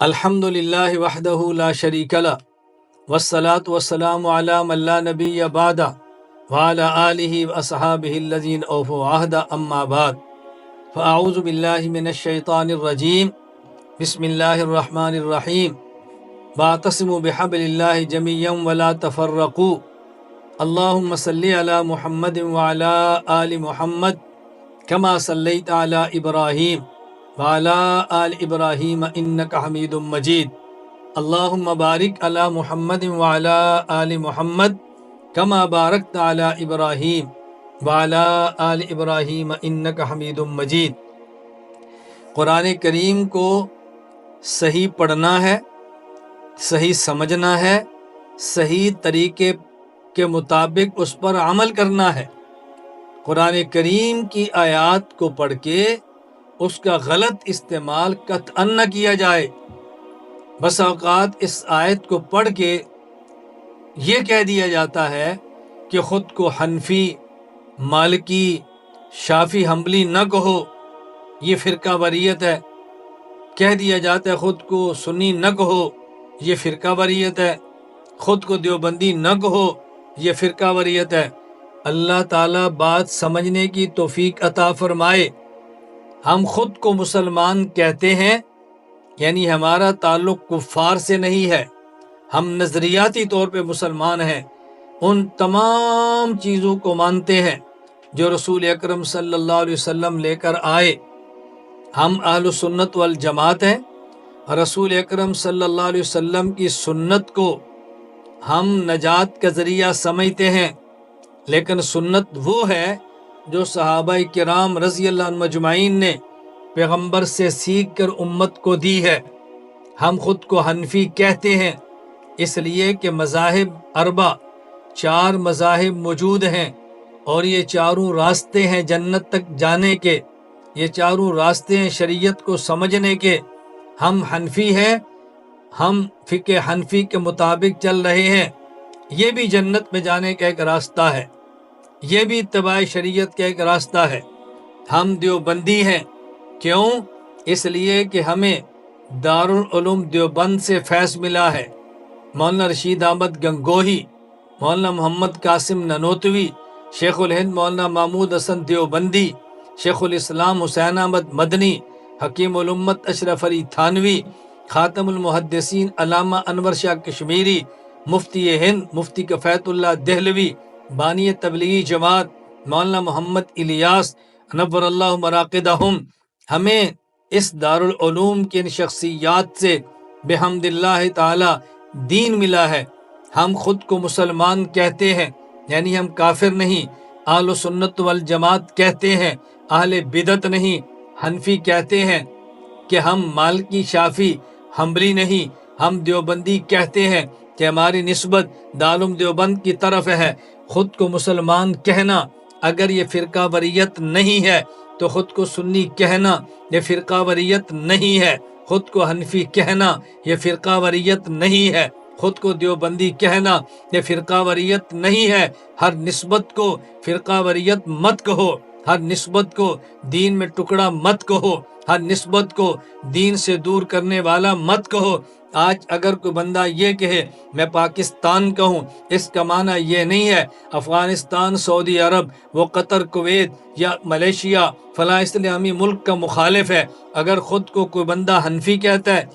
الحمد للہ وحدہ لا شریک لہ والصلاة والسلام علی من لا نبی بعدہ وعلی آلہ واصحابہ الذین اوفوا عہدہ اما بعد فاعوذ باللہ من الشیطان الرجیم بسم اللہ الرحمن الرحیم واعتصموا بحبل اللہ جميعا ولا تفرقوا اللہم صلی علی محمد وعلی آل محمد کما صلیت علی ابراہیم وعلى آل ابراہیم انک حمید مجید اللہم بارک علی محمد وعلى آل محمد کما بارکت علی ابراہیم وعلى آل ابراہیم انک حمید مجید۔ قرآن کریم کو صحیح پڑھنا ہے، صحیح سمجھنا ہے، صحیح طریقے کے مطابق اس پر عمل کرنا ہے۔ قرآن کریم کی آیات کو پڑھ کے اس کا غلط استعمال قطعاً نہ کیا جائے۔ بس اوقات اس آیت کو پڑھ کے یہ کہہ دیا جاتا ہے کہ خود کو حنفی، مالکی، شافعی، حنبلی نہ کہو، یہ فرقہ واریت ہے۔ کہہ دیا جاتا ہے خود کو سنی نہ کہو، یہ فرقہ واریت ہے۔ خود کو دیوبندی نہ کہو، یہ فرقہ واریت ہے۔ اللہ تعالیٰ بات سمجھنے کی توفیق عطا فرمائے۔ ہم خود کو مسلمان کہتے ہیں، یعنی ہمارا تعلق کفار سے نہیں ہے، ہم نظریاتی طور پہ مسلمان ہیں، ان تمام چیزوں کو مانتے ہیں جو رسول اکرم صلی اللہ علیہ وسلم لے کر آئے۔ ہم اہل سنت والجماعت ہیں، رسول اکرم صلی اللہ علیہ وسلم کی سنت کو ہم نجات کا ذریعہ سمجھتے ہیں، لیکن سنت وہ ہے جو صحابہ کرام رضی اللہ عنہم اجمعین نے پیغمبر سے سیکھ کر امت کو دی ہے۔ ہم خود کو حنفی کہتے ہیں اس لیے کہ مذاہب اربع، 4 مذاہب موجود ہیں، اور یہ چاروں راستے ہیں جنت تک جانے کے، یہ چاروں راستے ہیں شریعت کو سمجھنے کے۔ ہم حنفی ہیں، ہم فقہ حنفی کے مطابق چل رہے ہیں، یہ بھی جنت میں جانے کا ایک راستہ ہے، یہ بھی اتباع شریعت کا ایک راستہ ہے۔ ہم دیوبندی ہیں، کیوں؟ اس لیے کہ ہمیں دارالعلوم دیوبند سے فیض ملا ہے۔ مولانا رشید احمد گنگوہی، مولانا محمد قاسم ننوتوی، شیخ الہند مولانا محمود حسن دیوبندی، شیخ الاسلام حسین احمد مدنی، حکیم الامت اشرف علی تھانوی، خاتم المحدثین علامہ انور شاہ کشمیری، مفتی ہند مفتی کفایت اللہ دہلوی، بانی تبلیغی جماعت مولانا محمد الیاس نور اللہ مراقدہم، ہمیں اس دارالعلوم کی ان شخصیات سے بحمد اللہ تعالی دین ملا ہے۔ ہم خود کو مسلمان کہتے ہیں، یعنی ہم کافر نہیں، اہل سنت والجماعت کہتے ہیں، اہل بدعت نہیں، حنفی کہتے ہیں کہ ہم مالکی، شافعی، حنبلی نہیں، ہم دیوبندی کہتے ہیں کہ ہماری نسبت دارالعلوم دیوبند کی طرف ہے۔ خود کو مسلمان کہنا اگر یہ فرقہ واریت نہیں ہے تو خود کو سنی کہنا یہ فرقہ واریت نہیں ہے، خود کو حنفی کہنا یہ فرقہ واریت نہیں ہے، خود کو دیوبندی کہنا یہ فرقہ واریت نہیں ہے۔ ہر نسبت کو فرقہ واریت مت کہو، ہر نسبت کو دین میں ٹکڑا مت کہو، ہر نسبت کو دین سے دور کرنے والا مت کہو۔ آج اگر کوئی بندہ یہ کہے میں پاکستان کا ہوں، اس کا معنی یہ نہیں ہے افغانستان، سعودی عرب، وہ قطر، کویت یا ملیشیا فلاں اسلامی ملک کا مخالف ہے۔ اگر خود کو کوئی بندہ حنفی کہتا ہے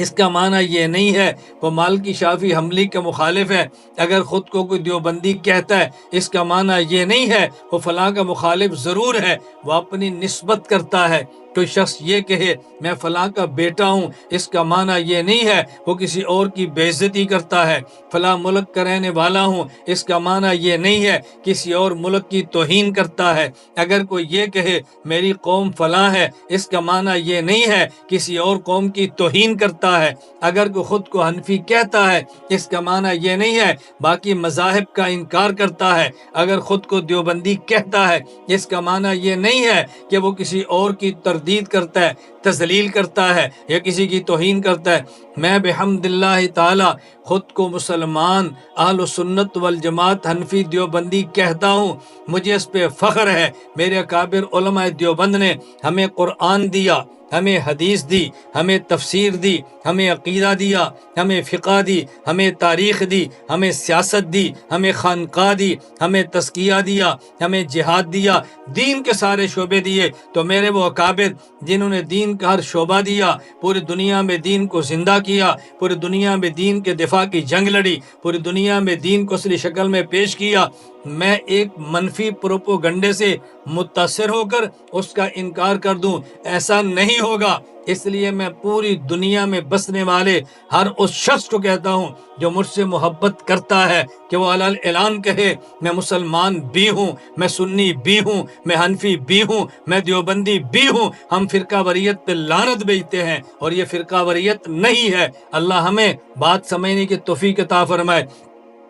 اس کا معنی یہ نہیں ہے وہ مالکی، شافعی، حنبلی کا مخالف ہے۔ اگر خود کو کوئی دیوبندی کہتا ہے اس کا معنی یہ نہیں ہے وہ فلاں کا مخالف ضرور ہے، وہ اپنی نسبت کرتا ہے۔ کوئی شخص یہ کہے میں فلاں کا بیٹا ہوں، اس کا معنی یہ نہیں ہے وہ کسی اور کی بے عزتی کرتا ہے۔ فلاں ملک کا رہنے والا ہوں، اس کا معنی یہ نہیں ہے کسی اور ملک کی توہین کرتا ہے۔ اگر کوئی یہ کہے میری قوم فلاں ہے، اس کا معنی یہ نہیں ہے کسی اور قوم کی توہین کرتا ہے۔ اگر کوئی خود کو حنفی کہتا ہے اس کا معنی یہ نہیں ہے باقی مذاہب کا انکار کرتا ہے۔ اگر خود کو دیوبندی کہتا ہے اس کا معنی یہ نہیں ہے کہ وہ کسی اور کی تردید کرتا ہے، تذلیل کرتا ہے یا کسی کی توہین کرتا ہے۔ میں بحمد اللہ تعالی خود کو مسلمان، اہل سنت والجماعت، حنفی، دیوبندی کہتا ہوں۔ مجھے اس پہ فخر ہے، میرے اکابر علماء دیوبند نے ہمیں قرآن دیا، ہمیں حدیث دی، ہمیں تفسیر دی، ہمیں عقیدہ دیا، ہمیں فقہ دی، ہمیں تاریخ دی، ہمیں سیاست دی، ہمیں خانقاہ دی، ہمیں تزکیہ دیا، ہمیں جہاد دیا، دین کے سارے شعبے دیے۔ تو میرے وہ اکابر جنہوں نے دین کا ہر شعبہ دیا، پوری دنیا میں دین کو زندہ کیا، پوری دنیا میں دین کے دفاع کی جنگ لڑی، پوری دنیا میں دین کو اصلی شکل میں پیش کیا، میں ایک منفی پروپوگنڈے سے متاثر ہو کر اس کا انکار کر دوں، ایسا نہیں ہوگا۔ اس لیے میں پوری دنیا میں بسنے والے ہر اس شخص کو کہتا ہوں جو مجھ سے محبت کرتا ہے کہ وہ علل اعلان کہے میں مسلمان بھی ہوں، میں سنی بھی ہوں، میں حنفی بھی ہوں، میں دیوبندی بھی ہوں۔ ہم فرقہ واریت پہ لعنت بھیجتے ہیں اور یہ فرقہ واریت نہیں ہے۔ اللہ ہمیں بات سمجھنے کی توفیق عطا فرمائے۔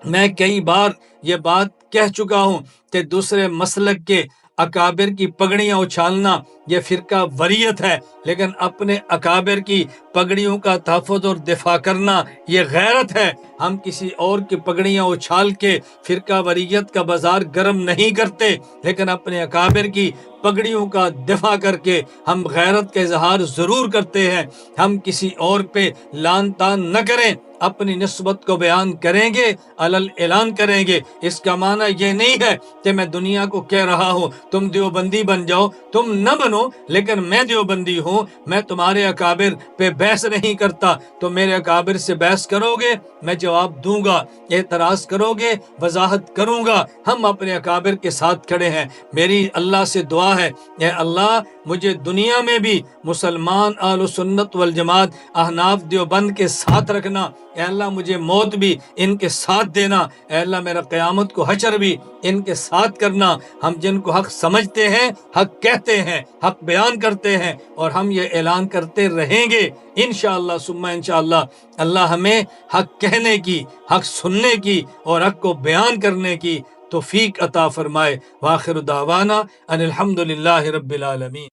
میں کئی بار یہ بات کہہ چکا ہوں کہ دوسرے مسلک کے اکابر کی پگڑیاں اچھالنا یہ فرقہ وریت ہے، لیکن اپنے اکابر کی پگڑیوں کا تحفظ اور دفاع کرنا یہ غیرت ہے۔ ہم کسی اور کی پگڑیاں اچھال کے فرقہ وریت کا بازار گرم نہیں کرتے، لیکن اپنے اکابر کی پگڑیوں کا دفاع کر کے ہم غیرت کا اظہار ضرور کرتے ہیں۔ ہم کسی اور پہ لعن طعن نہ کریں، اپنی نسبت کو بیان کریں گے، علل اعلان کریں گے۔ اس کا معنی یہ نہیں ہے کہ میں دنیا کو کہہ رہا ہوں تم دیوبندی بن جاؤ، تم نہ بنو، لیکن میں دیوبندی ہوں، میں تمہارے اکابر پہ بحث نہیں کرتا۔ تم میرے اکابر سے بحث کرو گے میں جواب دوں گا، اعتراض کرو گے وضاحت کروں گا۔ ہم اپنے اکابر کے ساتھ کھڑے ہیں۔ میری اللہ سے دعا ہے، اے اللہ مجھے دنیا میں بھی مسلمان اہل سنت والجماعت احناف دیوبند کے ساتھ رکھنا، اے اللہ مجھے موت بھی ان کے ساتھ دینا، اے اللہ میرا قیامت کو حشر بھی ان کے ساتھ کرنا۔ ہم جن کو حق سمجھتے ہیں، حق کہتے ہیں، حق بیان کرتے ہیں، اور ہم یہ اعلان کرتے رہیں گے انشاءاللہ ثم انشاءاللہ۔ اللہ ہمیں حق کہنے کی، حق سننے کی اور حق کو بیان کرنے کی توفیق عطا فرمائے۔ وآخر دعوانا ان الحمدللہ رب العالمین۔